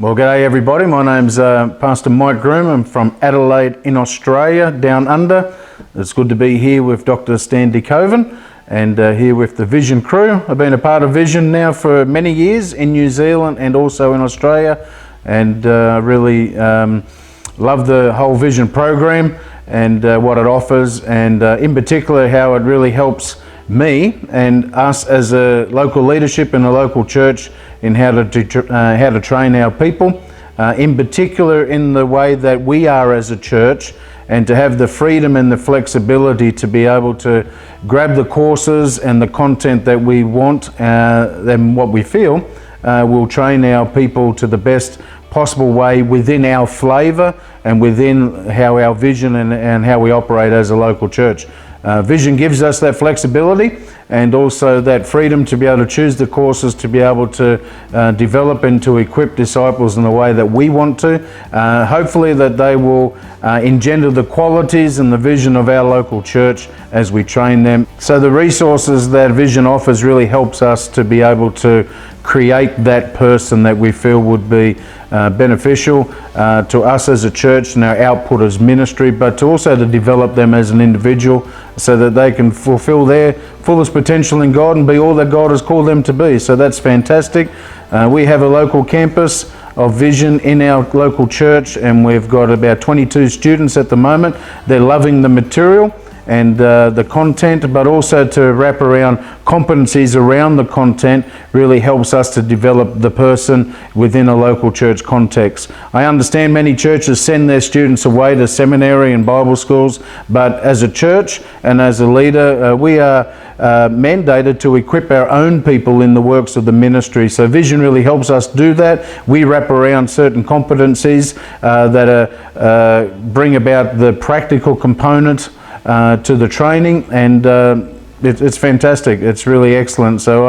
Well, g'day everybody. My name's Pastor Mike Groom. I'm from Adelaide in Australia, down under. It's good to be here with Dr. Stan and here with the Vision crew. I've been a part of Vision now for many years in New Zealand and also in Australia, and really love the whole Vision program and what it offers, and in particular how it really helps me and us as a local leadership in a local church in how to train our people, in particular in the way that we are as a church, and to have the freedom and the flexibility to be able to grab the courses and the content that we want and what we feel will train our people to the best possible way within our flavour and within how our vision and how we operate as a local church. Vision gives us that flexibility and also that freedom to be able to choose the courses, to be able to develop and to equip disciples in the way that we want to. Hopefully that they will engender the qualities and the vision of our local church as we train them. So the resources that Vision offers really helps us to be able to create that person that we feel would be beneficial to us as a church and our output as ministry, but to also to develop them as an individual so that they can fulfill their fullest potential in God and be all that God has called them to be. So that's fantastic. We have a local campus of Vision in our local church, and we've got about 22 students at the moment. They're loving the material and the content, but also to wrap around competencies around the content really helps us to develop the person within a local church context. I understand many churches send their students away to seminary and Bible schools, but as a church and as a leader, we are mandated to equip our own people in the works of the ministry. So Vision really helps us do that. We wrap around certain competencies that bring about the practical component to the training, and it's fantastic. It's really excellent, so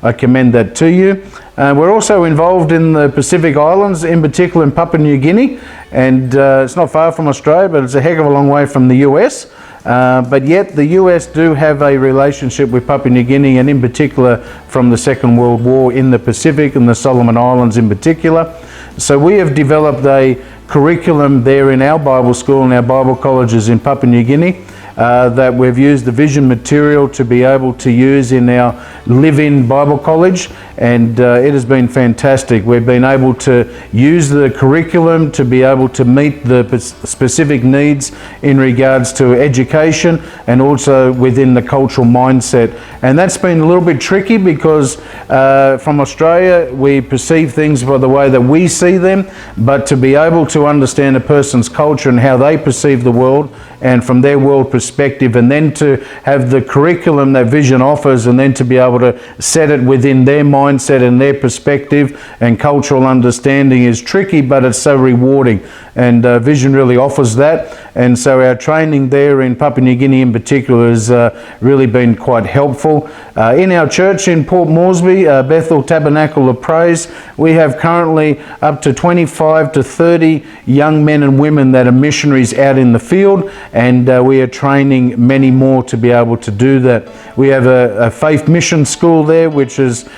I commend that to you. We're also involved in the Pacific Islands, in particular in Papua New Guinea, and it's not far from Australia, but it's a heck of a long way from the US. But yet the US do have a relationship with Papua New Guinea, and in particular from the Second World War in the Pacific and the Solomon Islands in particular. So we have developed a curriculum there in our Bible school and our Bible colleges in Papua New Guinea that we've used the Vision material to be able to use in our live-in Bible college, and it has been fantastic. We've been able to use the curriculum to be able to meet the specific needs in regards to education and also within the cultural mindset. And that's been a little bit tricky because from Australia we perceive things by the way that we see them, but to be able to understand a person's culture and how they perceive the world and from their world perspective, and then to have the curriculum that Vision offers and then to be able to set it within their mindset and their perspective and cultural understanding is tricky, but it's so rewarding, and Vision really offers that. And so our training there in Papua New Guinea in particular has really been quite helpful. In our church in Port Moresby, Bethel Tabernacle of Praise, we have currently up to 25 to 30 young men and women that are missionaries out in the field, and we are training many more to be able to do that. We have a faith mission school there, which is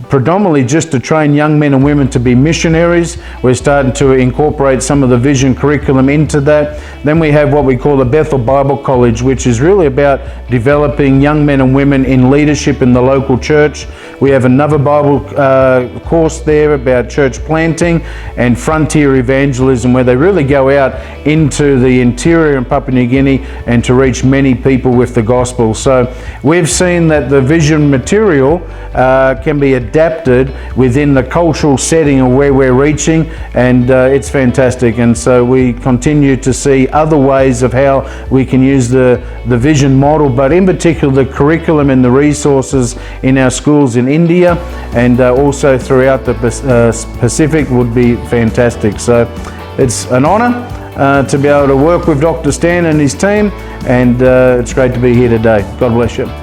predominantly just to train young men and women to be missionaries. We're starting to incorporate some of the Vision curriculum into that. Then we have what we call the Bethel Bible College, which is really about developing young men and women in leadership in the local church. We have another Bible course there about church planting and frontier evangelism, where they really go out into the interior in Papua New Guinea and to reach many people with the gospel. So we've seen that the Vision material can be adapted within the cultural setting of where we're reaching, and it's fantastic. And so we continue to see other ways of how we can use the Vision model, but in particular the curriculum and the resources in our schools in India and also throughout the Pacific would be fantastic. So it's an honour to be able to work with Dr. Stan and his team, and it's great to be here today. God bless you.